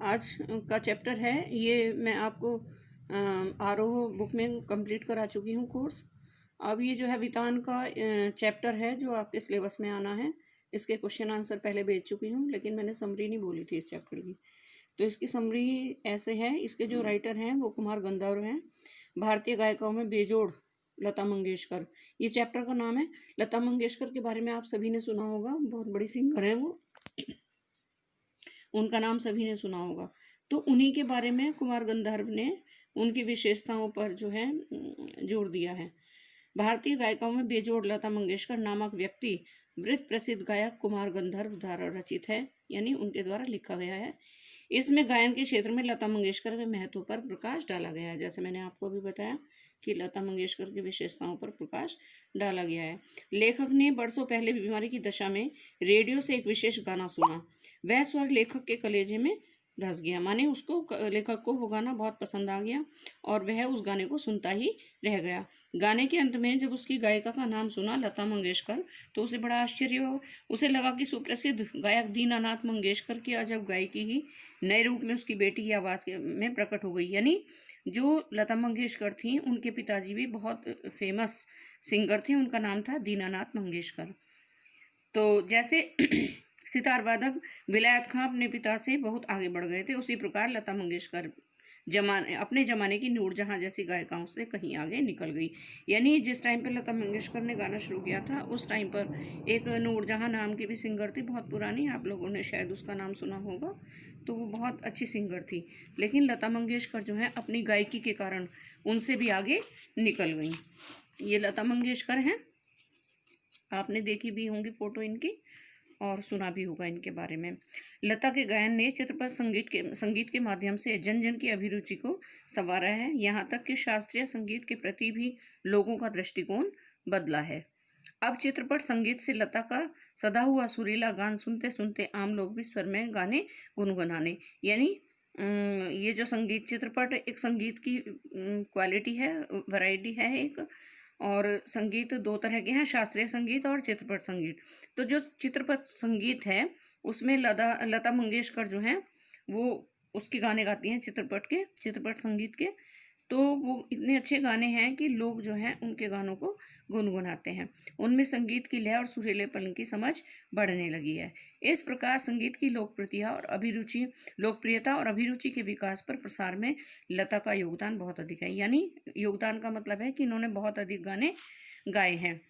आज का चैप्टर है ये मैं आपको आरोह बुक में कंप्लीट करा चुकी हूँ कोर्स। अब ये जो है वितान का चैप्टर है जो आपके सिलेबस में आना है। इसके क्वेश्चन आंसर पहले भेज चुकी हूँ, लेकिन मैंने समरी नहीं बोली थी इस चैप्टर की। तो इसकी समरी ऐसे है। इसके जो राइटर हैं वो कुमार गंधर्व हैं। भारतीय गायिकाओं में बेजोड़ लता मंगेशकर, ये चैप्टर का नाम है। लता मंगेशकर के बारे में आप सभी ने सुना होगा, बहुत बड़ी सिंगर हैं वो, उनका नाम सभी ने सुना होगा। तो उन्हीं के बारे में कुमार गंधर्व ने उनकी विशेषताओं पर जो है जोर दिया है। भारतीय गायिकाओं में बेजोड़ लता मंगेशकर नामक व्यक्ति वृत्त प्रसिद्ध गायक कुमार गंधर्व द्वारा रचित है, यानी उनके द्वारा लिखा गया है। इसमें गायन के क्षेत्र में लता मंगेशकर के महत्व पर प्रकाश डाला गया है। जैसे मैंने आपको अभी बताया कि लता मंगेशकर की विशेषताओं पर प्रकाश डाला गया है। लेखक ने बरसों पहले बीमारी की दशा में रेडियो से एक विशेष गाना सुना। वह स्वर लेखक के कलेजे में धस गया, माने उसको, लेखक को वो गाना बहुत पसंद आ गया और वह उस गाने को सुनता ही रह गया। गाने के अंत में जब उसकी गायिका का नाम सुना लता मंगेशकर, तो उसे बड़ा आश्चर्य हुआ। उसे लगा कि सुप्रसिद्ध गायक दीनानाथ मंगेशकर की अजब गायकी ही नए रूप में उसकी बेटी की आवाज़ में प्रकट हो गई। यानी जो लता मंगेशकर थी उनके पिताजी भी बहुत फेमस सिंगर थे, उनका नाम था दीनानाथ मंगेशकर। तो जैसे सितार वादक विलायत खां अपने पिता से बहुत आगे बढ़ गए थे, उसी प्रकार लता मंगेशकर अपने ज़माने की नूरजहां जैसी गायिकाओं से कहीं आगे निकल गई। यानी जिस टाइम पर लता मंगेशकर ने गाना शुरू किया था उस टाइम पर एक नूरजहां नाम की भी सिंगर थी, बहुत पुरानी, आप लोगों ने शायद उसका नाम सुना होगा। तो वो बहुत अच्छी सिंगर थी, लेकिन लता मंगेशकर जो है अपनी गायकी के कारण उनसे भी आगे निकल गई। ये लता मंगेशकर हैं, आपने देखी भी होंगी फ़ोटो इनकी और सुना भी होगा इनके बारे में। लता के गायन ने चित्रपट संगीत के माध्यम से जन जन की अभिरुचि को संवारा है। यहाँ तक कि शास्त्रीय संगीत के प्रति भी लोगों का दृष्टिकोण बदला है। अब चित्रपट संगीत से लता का सदा हुआ सुरीला गान सुनते सुनते आम लोग भी स्वर में गाने गुनगुनाने, यानी ये जो संगीत चित्रपट एक संगीत की क्वालिटी है, वैरायटी है एक, और संगीत दो तरह के हैं, शास्त्रीय संगीत और चित्रपट संगीत। तो जो चित्रपट संगीत है उसमें लता मंगेशकर जो हैं वो उसके गाने गाती हैं, चित्रपट संगीत के। तो वो इतने अच्छे गाने हैं कि लोग जो हैं उनके गानों को गुनगुनाते हैं। उनमें संगीत की लय और सुरीलेपन की समझ बढ़ने लगी है। इस प्रकार संगीत की लोकप्रियता और अभिरुचि के विकास पर प्रसार में लता का योगदान बहुत अधिक है। यानी योगदान का मतलब है कि इन्होंने बहुत अधिक गाने गाए हैं।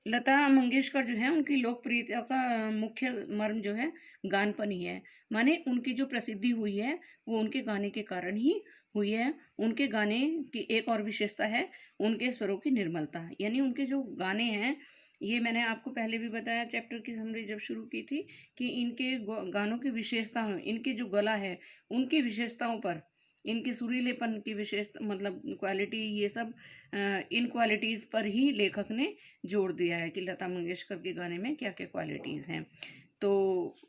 लता मंगेशकर जो है उनकी लोकप्रियता का मुख्य मर्म जो है गानपन ही है, माने उनकी जो प्रसिद्धि हुई है वो उनके गाने के कारण ही हुई है। उनके गाने की एक और विशेषता है उनके स्वरों की निर्मलता, यानी उनके जो गाने हैं, ये मैंने आपको पहले भी बताया चैप्टर की समरी जब शुरू की थी कि इनके गानों की विशेषता, इनके जो गला है उनकी विशेषताओं पर, इनके सुरीलेपन की विशेष मतलब क्वालिटी, ये सब इन क्वालिटीज़ पर ही लेखक ने जोड़ दिया है कि लता मंगेशकर के गाने में क्या क्या क्वालिटीज़ हैं। तो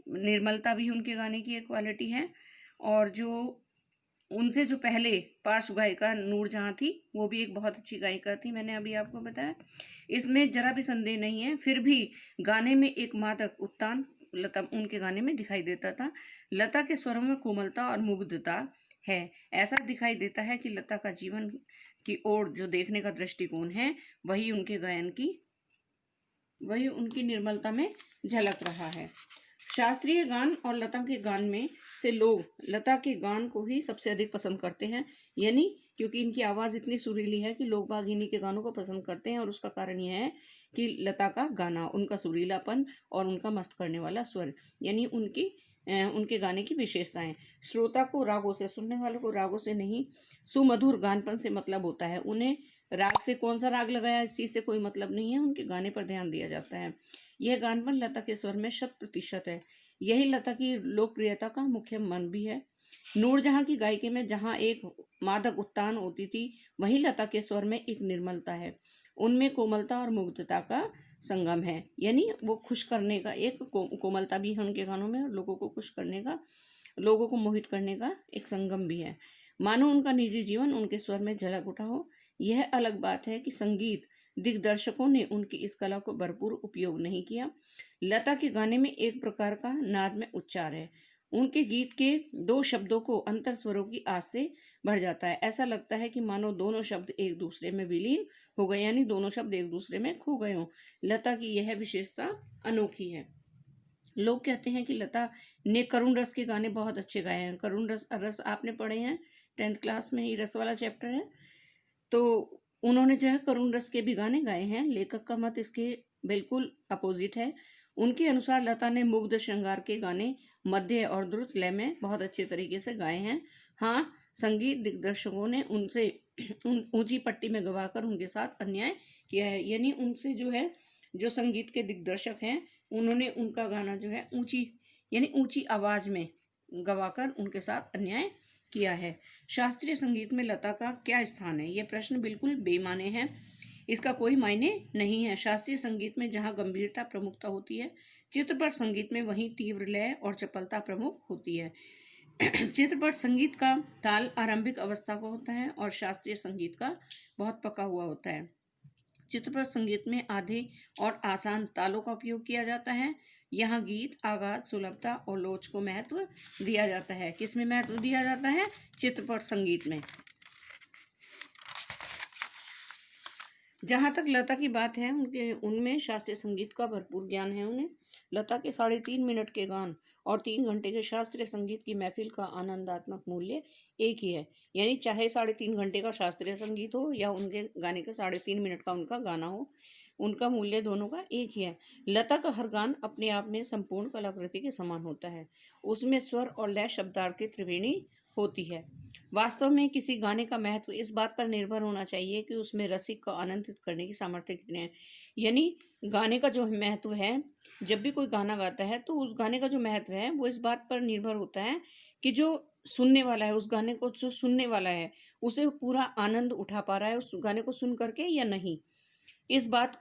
निर्मलता भी उनके गाने की एक क्वालिटी है, और जो उनसे जो पहले पार्श्व गायिका नूरजहां थी वो भी एक बहुत अच्छी गायिका थी, मैंने अभी आपको बताया, इसमें जरा भी संदेह नहीं है। फिर भी गाने में एक मादक उत्तान लता उनके गाने में दिखाई देता था। लता के स्वरों में कोमलता और मुग्धता है। ऐसा दिखाई देता है कि लता का जीवन की ओर जो देखने का दृष्टिकोण है वही उनकी निर्मलता में झलक रहा है। शास्त्रीय गान और लता के गान में से लोग लता के गान को ही सबसे अधिक पसंद करते हैं, यानी क्योंकि इनकी आवाज़ इतनी सुरीली है कि लोग बाग इन्हीं के गानों को पसंद करते हैं। और उसका कारण यह है कि लता का गाना, उनका सुरीलापन और उनका मस्त करने वाला स्वर, यानी उनके गाने की विशेषताएं। श्रोता को रागों से, सुनने वालों को रागों से नहीं, सुमधुर गानपन से मतलब होता है। उन्हें राग से कौन सा राग लगाया इस चीज़ से कोई मतलब नहीं है, उनके गाने पर ध्यान दिया जाता है। यह गानपन लता के स्वर में 100% है। यही लता की लोकप्रियता का मुख्य मन भी है। नूरजहां की गायकी में जहां एक मादक उत्तान होती थी, वहीं लता के स्वर में एक निर्मलता है। उनमें कोमलता और मुग्धता का संगम है, यानी वो खुश करने का एक कोमलता भी है उनके गानों में, और लोगों को खुश करने का, लोगों को मोहित करने का एक संगम भी है। मानो उनका निजी जीवन उनके स्वर में झलक उठा हो। यह अलग बात है कि संगीत दिग्दर्शकों ने उनकी इस कला को भरपूर उपयोग नहीं किया। लता के गाने में एक प्रकार का नाद में उच्चार है। उनके गीत के दो शब्दों को अंतर स्वरों की आस से भर जाता है। ऐसा लगता है कि मानो दोनों शब्द एक दूसरे में विलीन हो गए, यानी दोनों शब्द एक दूसरे में खो गए हों। लता की यह विशेषता अनोखी है। लोग कहते हैं कि लता ने करुण रस के गाने बहुत अच्छे गाए हैं। करुण रस आपने पढ़े हैं 10th क्लास में, ही रस वाला चैप्टर है। तो उन्होंने जो है करुण रस के भी गाने गाए हैं। लेखक का मत इसके बिल्कुल अपोजिट है। उनके अनुसार लता ने मुग्ध श्रृंगार के गाने मध्य और द्रुत लय में बहुत अच्छे तरीके से गाए हैं। हाँ, संगीत दिग्दर्शकों ने उनसे ऊंची पट्टी में गवाकर उनके साथ अन्याय किया है। यानी उनसे जो है, जो संगीत के दिग्दर्शक हैं, उन्होंने उनका गाना जो है ऊंची आवाज में गवाकर उनके साथ अन्याय किया है। शास्त्रीय संगीत में लता का क्या स्थान है? यह प्रश्न बिल्कुल बेमाने है। इसका कोई मायने नहीं है। शास्त्रीय संगीत में जहाँ गंभीरता प्रमुखता होती है, चित्रपट संगीत में वहीं तीव्र लय और चपलता प्रमुख होती है। चित्रपट संगीत का ताल आरंभिक अवस्था का होता है और शास्त्रीय संगीत का बहुत पका हुआ होता है। चित्रपट संगीत में आधे और आसान तालों का उपयोग किया जाता है। यहाँ गीत, आगाज, सुलभता और लोच को महत्व दिया जाता है। किस में महत्व दिया जाता है? चित्रपट संगीत में। जहाँ तक लता की बात है, उनमें शास्त्रीय संगीत का भरपूर ज्ञान है उन्हें। लता के 3.5 मिनट के गान और 3 घंटे के शास्त्रीय संगीत की महफिल का आनंदात्मक मूल्य एक ही है। यानी चाहे 3.5 घंटे का शास्त्रीय संगीत हो या उनके गाने का 3.5 मिनट का उनका गाना हो, उनका मूल्य दोनों का एक ही है। लता का हर गान अपने आप में संपूर्ण कलाकृति के समान होता है। उसमें स्वर और लय शब्दार्थ की त्रिवेणी होती है। वास्तव में किसी गाने का महत्व इस बात पर निर्भर होना चाहिए कि उसमें रसिक को आनंदित करने की सामर्थ्य कितनी है। यानी गाने का जो महत्व है, जब भी कोई गाना गाता है तो उस गाने का जो महत्व है वो इस बात पर निर्भर होता है कि जो सुनने वाला है, उस गाने को जो सुनने वाला है, उसे पूरा आनंद उठा पा रहा है उस गाने को सुन करके या नहीं। इस बात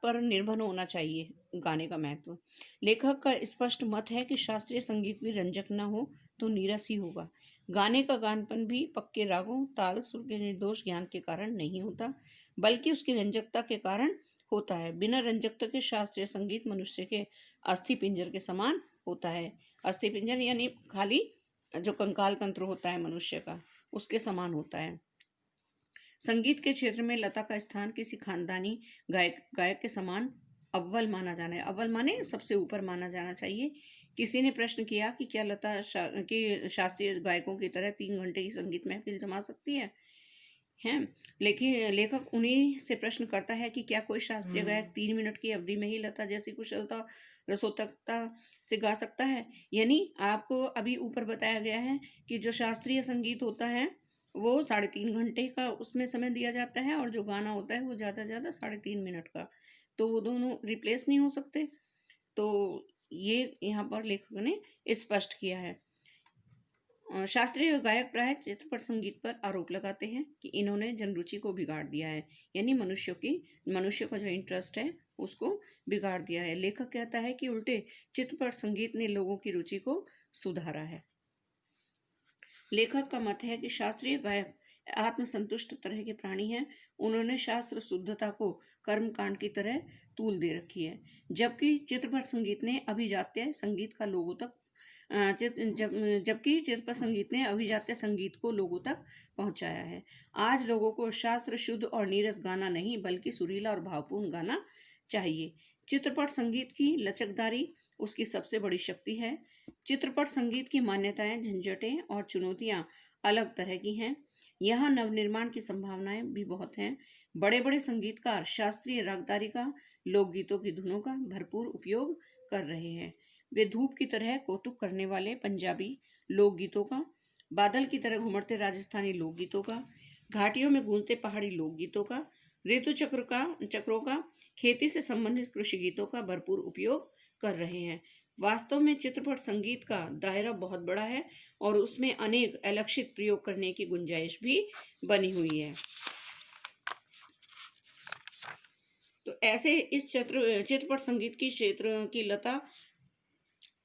पर निर्भर होना चाहिए गाने का महत्व। लेखक का स्पष्ट मत है कि शास्त्रीय संगीत भी रंजक न हो तो नीरस ही होगा। गाने का गानपन भी पक्के रागों, ताल, सुर के निर्दोष ज्ञान के कारण नहीं होता, बल्कि उसकी रंजकता के कारण होता है। बिना रंजकता के शास्त्रीय संगीत मनुष्य के अस्थि पिंजर के समान होता है। अस्थि पिंजर यानी खाली जो कंकाल तंत्र होता है मनुष्य का, उसके समान होता है। संगीत के क्षेत्र में लता का स्थान किसी खानदानी गायक के समान अव्वल माना जाना है। अव्वल माने सबसे ऊपर माना जाना चाहिए। किसी ने प्रश्न किया कि क्या लता की शास्त्रीय गायकों की तरह 3 घंटे की संगीत महफिल जमा सकती है? लेकिन लेखक उन्हीं से प्रश्न करता है कि क्या कोई शास्त्रीय गायक 3 मिनट की अवधि में ही लता जैसी कुशलता, रसोत्तकता से गा सकता है? यानी आपको अभी ऊपर बताया गया है कि जो शास्त्रीय संगीत होता है वो 3.5 घंटे का उसमें समय दिया जाता है और जो गाना होता है वो ज़्यादा से ज़्यादा 3.5 मिनट का। तो वो दोनों रिप्लेस नहीं हो सकते। तो ये यहाँ पर लेखक ने स्पष्ट किया है। शास्त्रीय गायक प्राय चित्रपट संगीत पर आरोप लगाते हैं कि इन्होंने जनरुचि को बिगाड़ दिया है। यानी मनुष्य का जो इंटरेस्ट है उसको बिगाड़ दिया है। लेखक कहता है कि उल्टे चित्रपट संगीत ने लोगों की रुचि को सुधारा है। लेखक का मत है कि शास्त्रीय गायक आत्मसंतुष्ट तरह के प्राणी हैं। उन्होंने शास्त्र शुद्धता को कर्मकांड की तरह तूल दे रखी है, जबकि चित्रपट संगीत ने अभिजात्य संगीत को लोगों तक पहुंचाया है। आज लोगों को शास्त्र शुद्ध और नीरस गाना नहीं बल्कि सुरीला और भावपूर्ण गाना चाहिए। चित्रपट संगीत की लचकदारी उसकी सबसे बड़ी शक्ति है। चित्रपट संगीत की मान्यताएं, झंझटें और चुनौतियां अलग तरह की हैं। यहाँ नवनिर्माण की संभावनाएं भी बहुत हैं। बड़े बड़े संगीतकार शास्त्रीय रागदारी का, लोकगीतों की धुनों का भरपूर उपयोग कर रहे हैं। वे धूप की तरह कौतुक करने वाले पंजाबी लोकगीतों का, बादल की तरह घुमड़ते राजस्थानी लोकगीतों का, घाटियों में गूंजते पहाड़ी लोकगीतों का, ऋतु चक्रों का, खेती से संबंधित कृषि गीतों का भरपूर उपयोग कर रहे हैं। वास्तव में चित्रपट संगीत का दायरा बहुत बड़ा है और उसमें अनेक अलक्षित प्रयोग करने की गुंजाइश भी बनी हुई है। तो ऐसे इस चित्रपट संगीत की क्षेत्र की लता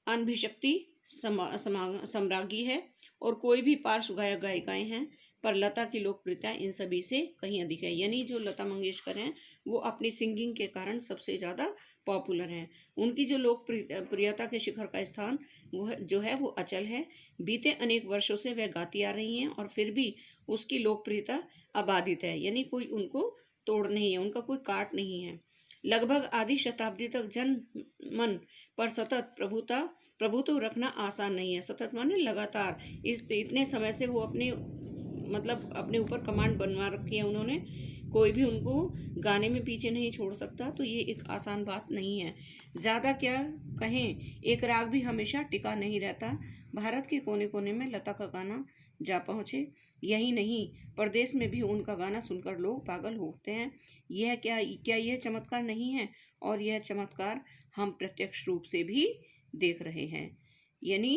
अनभिशक्ति सम्राज्ञी है और कोई भी पार्श्व गायक गायिकाएं हैं पर लता की लोकप्रियता इन सभी से कहीं अधिक है। यानी जो लता मंगेशकर हैं वो अपनी सिंगिंग के कारण सबसे ज़्यादा पॉपुलर हैं। उनकी जो लोकप्रियता के शिखर का स्थान वो जो है वो अचल है। बीते अनेक वर्षों से वह गाती आ रही हैं और फिर भी उसकी लोकप्रियता अबाधित है, यानी कोई उनको तोड़ नहीं है, उनका कोई काट नहीं है। लगभग आधी शताब्दी तक जन मन पर सतत प्रभुत्व रखना आसान नहीं है। सतत माने लगातार, इस इतने समय से वो अपने मतलब अपने ऊपर कमांड बनवा रखी है उन्होंने, कोई भी उनको गाने में पीछे नहीं छोड़ सकता। तो ये एक आसान बात नहीं है। ज़्यादा क्या कहें, एक राग भी हमेशा टिका नहीं रहता। भारत के कोने कोने में लता का गाना जा पहुँचे। यही नहीं, प्रदेश में भी उनका गाना सुनकर लोग पागल होते हैं। यह क्या यह चमत्कार नहीं है? और यह चमत्कार हम प्रत्यक्ष रूप से भी देख रहे हैं। यानी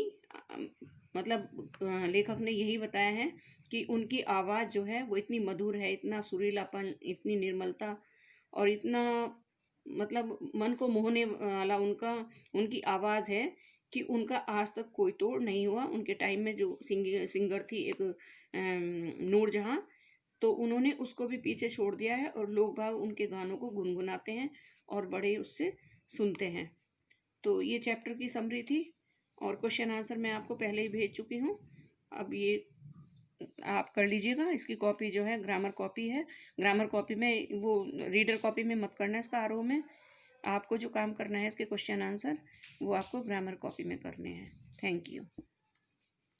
लेखक ने यही बताया है कि उनकी आवाज़ जो है वो इतनी मधुर है, इतना सुरीलापन, इतनी निर्मलता और इतना मन को मोहने वाला उनकी आवाज़ है कि उनका आज तक कोई तोड़ नहीं हुआ। उनके टाइम में जो सिंगर थी एक नूरजहां, तो उन्होंने उसको भी पीछे छोड़ दिया है और लोग बाग उनके गानों को गुनगुनाते हैं और बड़े उससे सुनते हैं। तो ये चैप्टर की समरी थी और क्वेश्चन आंसर मैं आपको पहले ही भेज चुकी हूँ। अब ये आप कर लीजिएगा। इसकी कॉपी जो है ग्रामर कॉपी है, ग्रामर कॉपी में, वो रीडर कॉपी में मत करना इसका आरोह में। आपको जो काम करना है इसके क्वेश्चन आंसर वो आपको ग्रामर कॉपी में करने हैं। Thank you.